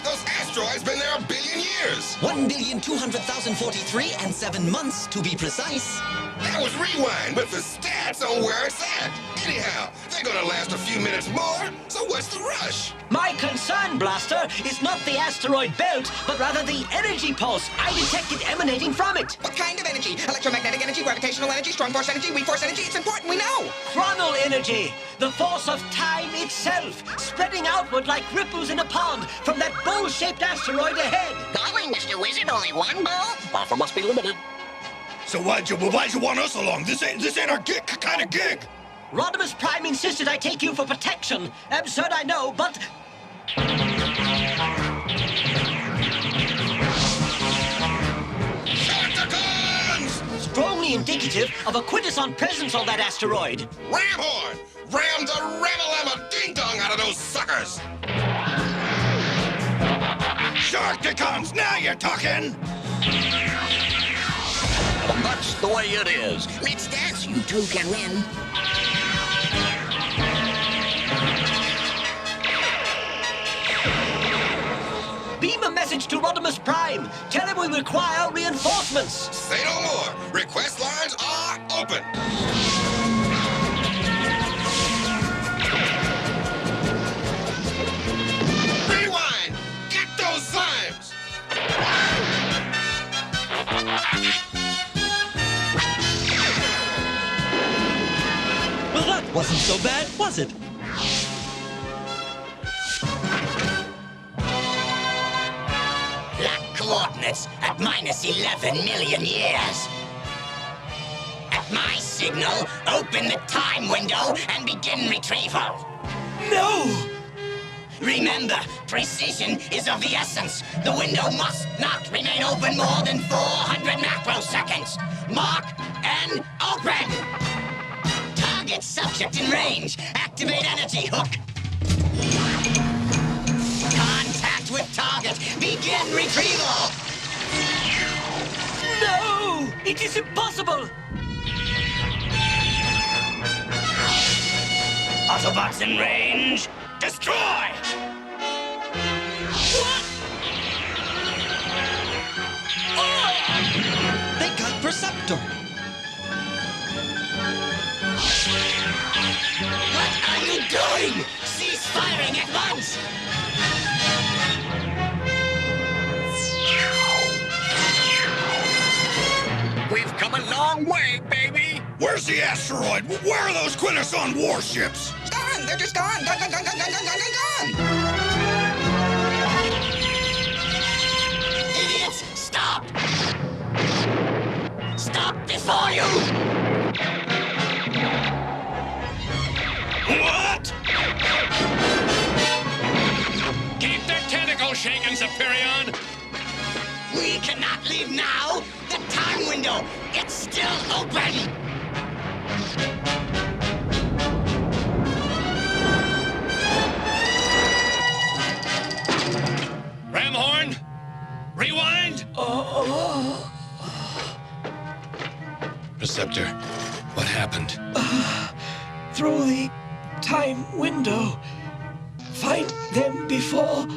Those asteroids been there 1 billion years. 1,200,043 and 7 months, to be precise. That was Rewind with the stats on where it's at. Anyhow, they're gonna last a few minutes more, so what's the rush? My concern, Blaster, is not the asteroid belt, but rather the energy pulse I detected emanating from it. What kind of energy? Electromagnetic energy, gravitational energy, strong force energy, weak force energy? It's important we know. Chronal energy, the force of time itself, spreading outward like ripples in a pond from that bowl-shaped asteroid ahead. Golly, Mr. Wizard, only one bowl? Offer must be limited. So why'd you want us along? This ain't our kind of gig. Rodimus Prime insisted I take you for protection. Absurd, I know, but... Shut the guns! Strongly indicative of a quintesson presence on that asteroid. Ram horn! Ram the ramalama ding-dong out of those suckers! Sharkticons, now you're talking! That's the way it is. Let's dance, you two can win. Beam a message to Rodimus Prime. Tell him we require reinforcements. Say no more. Request lines are open. Rewind! Get those slimes! Well, that wasn't so bad, was it? Lock coordinates at minus 11 million years. At my signal, open the time window and begin retrieval. No! Remember, precision is of the essence. The window must not remain open more than 400 macroseconds. Mark and open! Target subject in range. Activate energy hook. Contact with target. Begin retrieval. No! It is impossible! Autobots in range. Destroy! What? They got Perceptor. What are you doing? Cease firing at once! We've come a long way, baby! Where's the asteroid? Where are those quintesson warships? Gone! They're just gone! Gone, gone, gone, gone, gone, gone, gone, gone! Idiots, stop! Stop before you! What? Keep their tentacles shaking, Superion! We cannot leave now! The time window, it's still open! Ramhorn? Rewind? Perceptor, what happened? Through the time window. Find them before...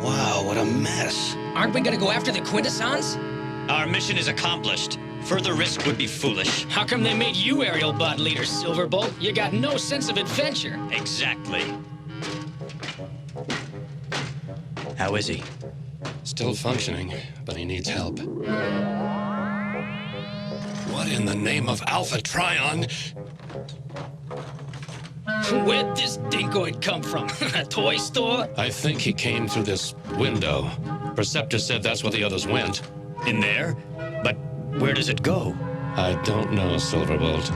Wow, what a mess. Aren't we gonna go after the quintessons? Our mission is accomplished. Further risk would be foolish. How come they made you aerial bot leader, Silverbolt? You got no sense of adventure. Exactly. How is he? Still functioning, but he needs help. What in the name of Alpha Trion? Where'd this dingoid come from? A toy store? I think he came through this window. Perceptor said that's where the others went. In there? But where does it go? I don't know, Silverbolt.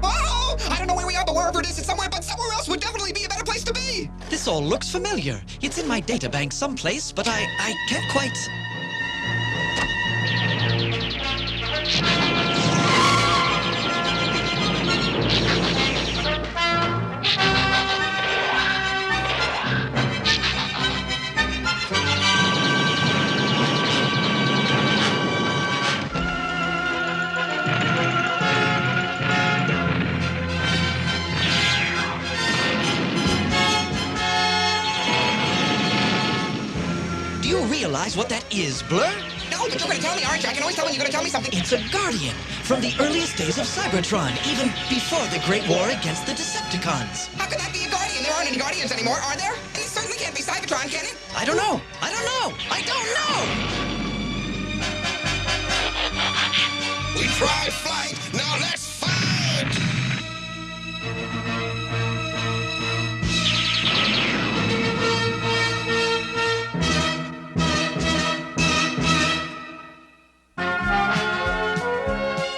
Oh! I don't know where we are, but wherever it is, it's somewhere, but somewhere else would definitely be a better place to be! This all looks familiar. It's in my databank someplace, but I can't quite... Do you realize what that is, Blur? No, but you're gonna tell me, aren't you? I can always tell when you're gonna tell me something. It's a Guardian from the earliest days of Cybertron, even before the Great War against the Decepticons. How could that be a Guardian? There aren't any Guardians anymore, are there? And it certainly can't be Cybertron, can it? I don't know. I don't know. I don't know. We tried flight, now let's fight!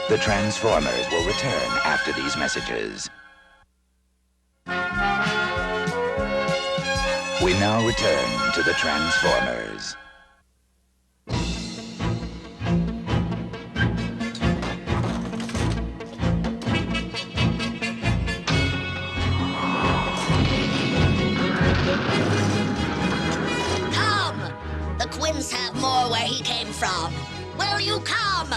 The Transformers will return after these messages. We now return to the Transformers. Come! The Quins have more where he came from. Will you come?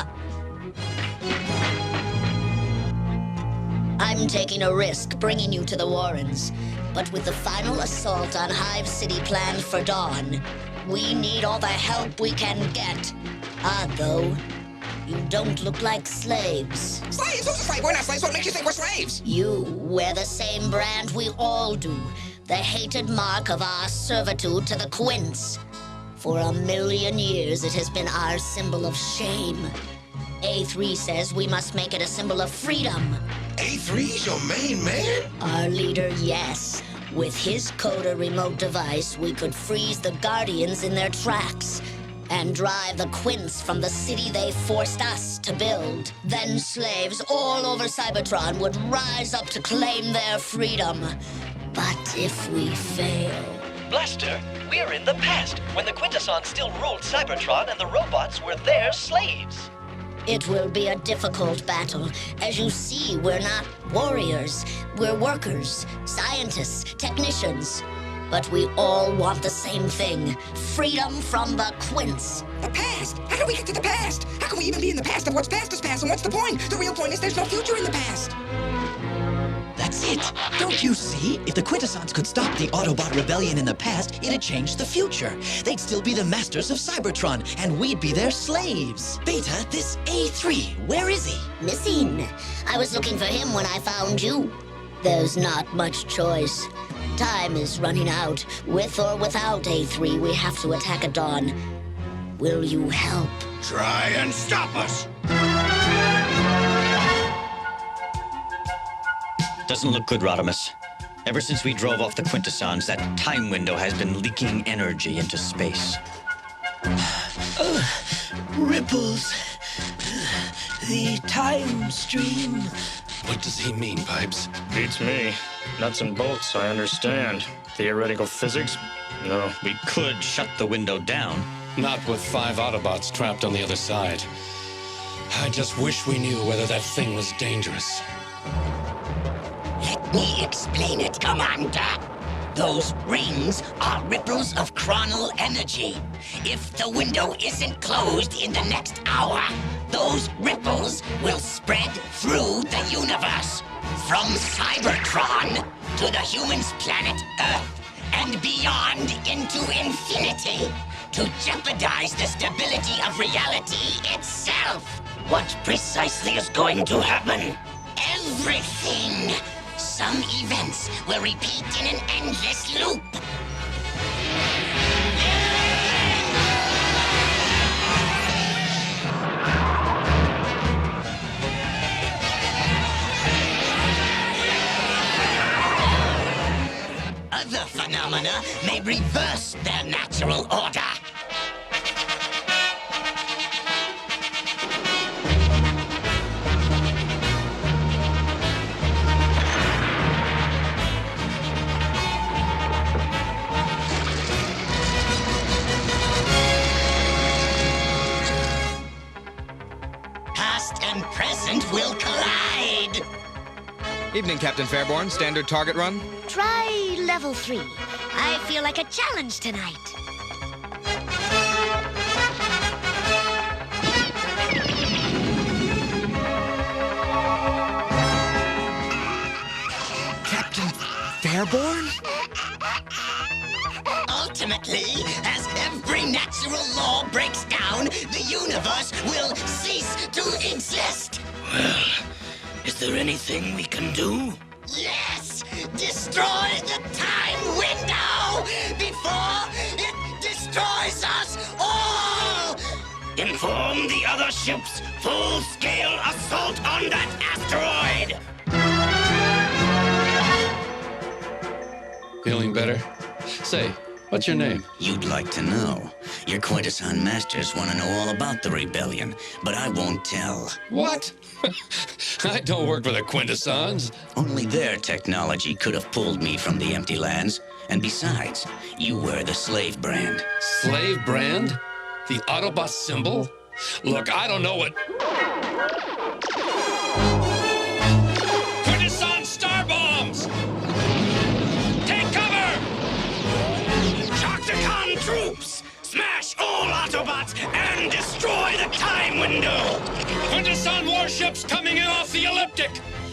I'm taking a risk bringing you to the Warrens. But with the final assault on Hive City planned for dawn, we need all the help we can get. Odd, though. You don't look like slaves. Slaves? Who's a slave? We're not slaves. What makes you think we're slaves? You wear the same brand we all do. The hated mark of our servitude to the Quints. For 1,000,000 years, it has been our symbol of shame. A3 says we must make it a symbol of freedom. A3's your main man? Our leader, yes. With his coder remote device, we could freeze the Guardians in their tracks and drive the Quints from the city they forced us to build. Then slaves all over Cybertron would rise up to claim their freedom. But if we fail... Blaster, we're in the past, when the Quintessons still ruled Cybertron and the robots were their slaves. It will be a difficult battle. As you see, we're not warriors. We're workers, scientists, technicians. But we all want the same thing. Freedom from the Quints. The past? How do we get to the past? How can we even be in the past if what's past is past? And what's the point? The real point is there's no future in the past. That's it. Don't you see? If the Quintessons could stop the Autobot rebellion in the past, it'd change the future. They'd still be the masters of Cybertron, and we'd be their slaves. Beta, this A3, where is he? Missing. I was looking for him when I found you. There's not much choice. Time is running out. With or without A3, we have to attack at dawn. Will you help? Try and stop us! Doesn't look good, Rodimus. Ever since we drove off the Quintessons, that time window has been leaking energy into space. Ripples. The time stream. What does he mean, Pipes? Beats me. Nuts and bolts, I understand. Theoretical physics? No. We could shut the window down. Not with 5 Autobots trapped on the other side. I just wish we knew whether that thing was dangerous. Let me explain it, Commander. Those rings are ripples of chronal energy. If the window isn't closed in the next hour, those ripples will spread through the universe. From Cybertron to the humans' planet Earth and beyond into infinity to jeopardize the stability of reality itself. What precisely is going to happen? Everything! Some events will repeat in an endless loop. other phenomena may reverse their natural order. Past and present will collide. Evening, Captain Fairborn. Standard target run? Try level 3. I feel like a challenge tonight. Captain Fairborn? Ultimately, as every natural law breaks down, the universe will cease to exist. Well, is there anything we can do? Yes! Destroy the time window before it destroys us all! Inform the other ships. Full-scale assault on that asteroid! Feeling better? Say, what's your name? You'd like to know. Your Quintesson masters want to know all about the rebellion, but I won't tell. What? I don't work for the Quintessons. Only their technology could have pulled me from the empty lands. And besides, you wear the slave brand. Slave brand? The Autobot symbol? Look, I don't know what... Quintesson star bombs! Take cover! Shockticon troops! Smash all Autobots and destroy the time window! Quintesson warships coming in off the elliptic!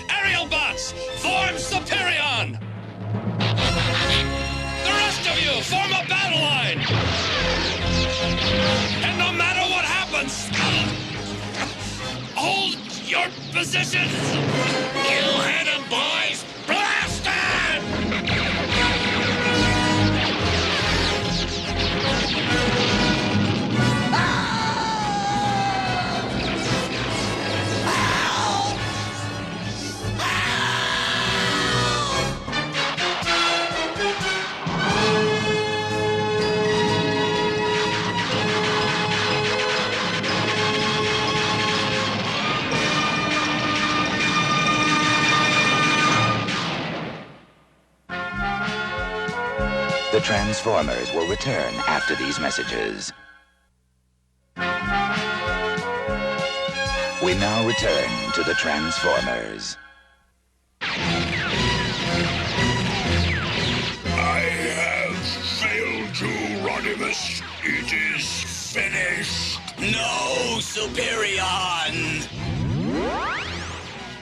Aerial bots, form Superion! The rest of you, form a battle line! And no matter what happens, hold your positions! You hit 'em, boys! Blast it! The Transformers will return after these messages. We now return to the Transformers. I have failed you, Rodimus. It is finished. No, Superion!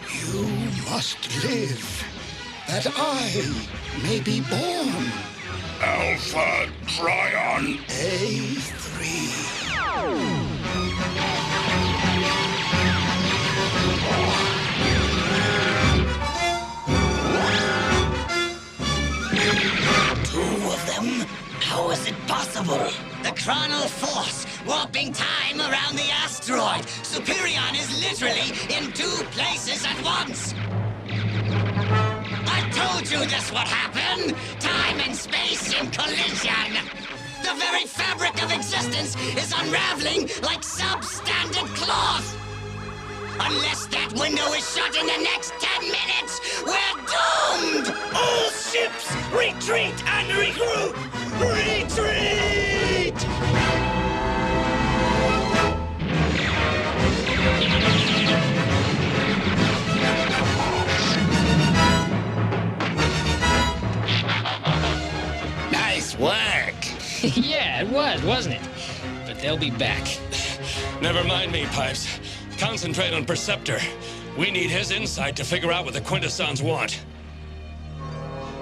You must live, that I may be born. Alpha Trion A3. Two of them? How is it possible? The chronal force warping time around the asteroid. Superion is literally in two places at once. I told you this would happen. Time and space in collision. The very fabric of existence is unraveling like substandard cloth. Unless that window is shut in the next 10 minutes, we're doomed! All ships, retreat and regroup! Retreat! Nice work! Yeah, it was, wasn't it? But they'll be back. Never mind me, Pipes. Concentrate on Perceptor. We need his insight to figure out what the Quintessons want.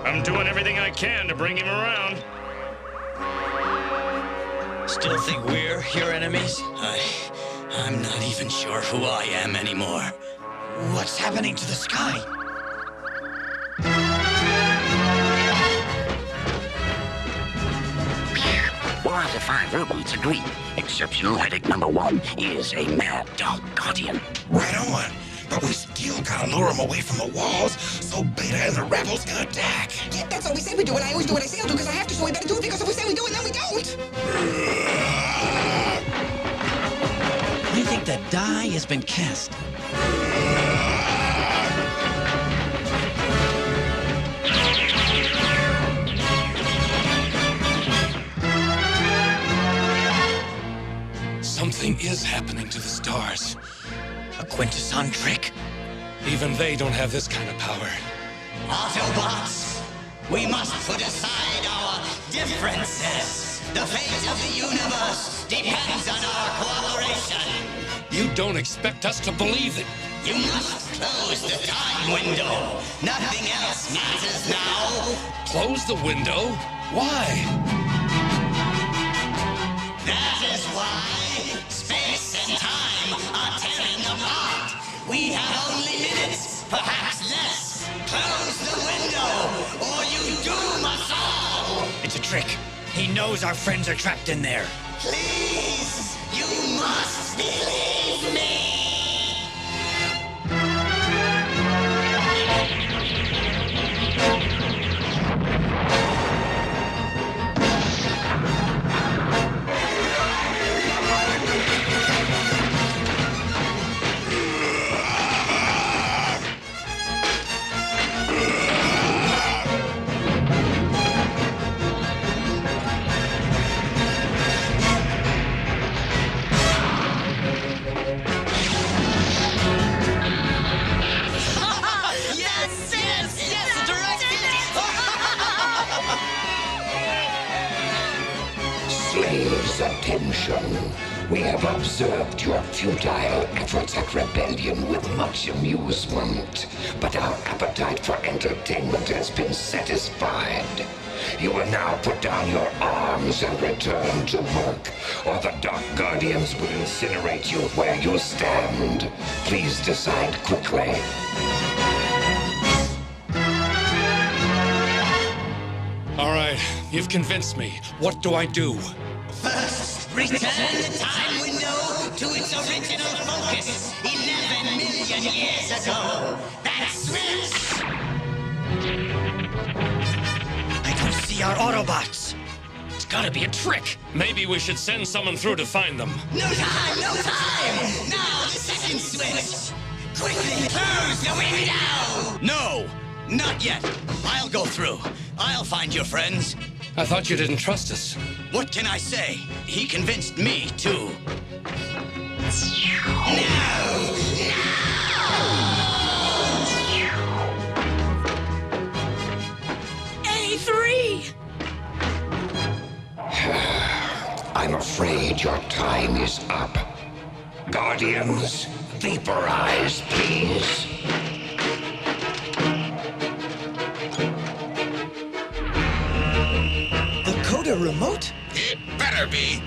I'm doing everything I can to bring him around. Still think we're your enemies? I'm not even sure who I am anymore. What's happening to the sky? Four out of 5 robots agree. Exceptional headache number 1 is a mad dog guardian. Right on. But we still gotta lure them away from the walls so Beta and the rebels can attack. Yeah, that's what we say we do, and I always do what I say I'll do because I have to, so we better do it because if we say we do it, then we don't. I think the die has been cast. Something is happening to the stars. A Quintesson trick? Even they don't have this kind of power. Autobots, we must put aside our differences. The fate of the universe depends on our cooperation. You don't expect us to believe it. You must close the time window. Nothing else matters now. Close the window? Why? That is why space and time are tearing apart. We have only minutes, perhaps less. Close the window, or you doom us all. It's a trick. He knows our friends are trapped in there. Please, you must believe me. Slaves, attention. We have observed your futile efforts at rebellion with much amusement, but our appetite for entertainment has been satisfied. You will now put down your arms and return to work, or the Dark Guardians will incinerate you where you stand. Please decide quickly. All right, you've convinced me. What do I do? First, return the time window to its original focus 11 million years ago. That switch! I don't see our Autobots. It's gotta be a trick. Maybe we should send someone through to find them. No time, no time! Now the second switch! Quickly close the window! No! Not yet. I'll go through. I'll find your friends. I thought you didn't trust us. What can I say? He convinced me, too. No! A3! I'm afraid your time is up. Guardians, vaporize, please. The Coda remote? It better be.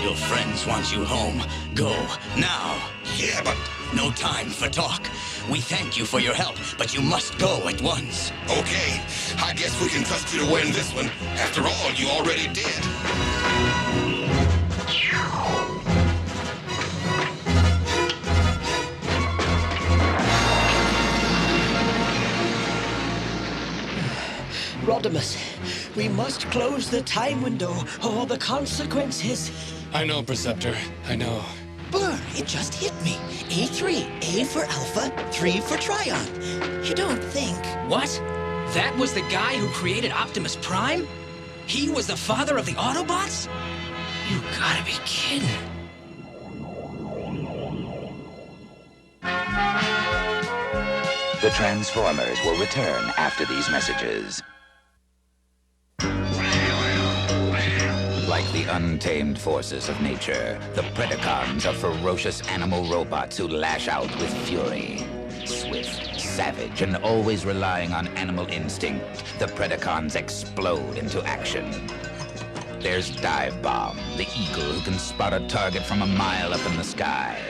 Your friends want you home. Go, now. Yeah, but... No time for talk. We thank you for your help, but you must go at once. Okay, I guess we can trust you to win this one. After all, you already did. Rodimus, we must close the time window or the consequences. I know, Perceptor. I know. Blur, it just hit me. A3, A for Alpha, 3 for Trion. You don't think... What? That was the guy who created Optimus Prime? He was the father of the Autobots? You gotta be kidding. The Transformers will return after these messages. Like the untamed forces of nature, the Predacons are ferocious animal robots who lash out with fury. Swift, savage, and always relying on animal instinct, the Predacons explode into action. There's Dive Bomb, the eagle who can spot a target from a mile up in the sky.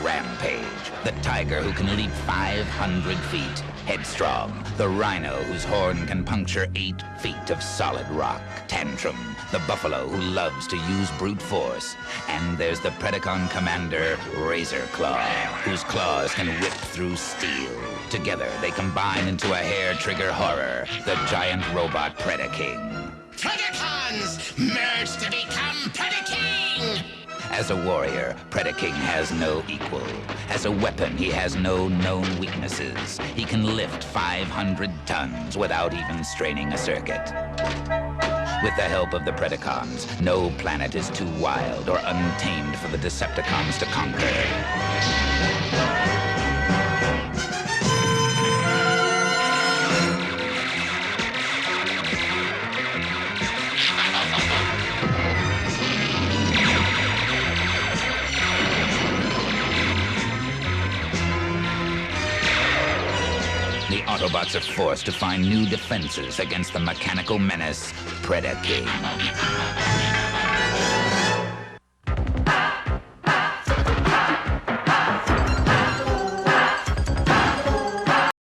Rampage, the tiger who can leap 500 feet. Headstrong, the rhino whose horn can puncture 8 feet of solid rock. Tantrum, the buffalo who loves to use brute force. And there's the Predacon commander, Razor Claw, whose claws can rip through steel. Together, they combine into a hair-trigger horror, the giant robot Predaking. Predacons, merge to become Predaking! As a warrior, Predaking has no equal. As a weapon, he has no known weaknesses. He can lift 500 tons without even straining a circuit. With the help of the Predacons, no planet is too wild or untamed for the Decepticons to conquer. The Autobots are forced to find new defenses against the mechanical menace, Predaking.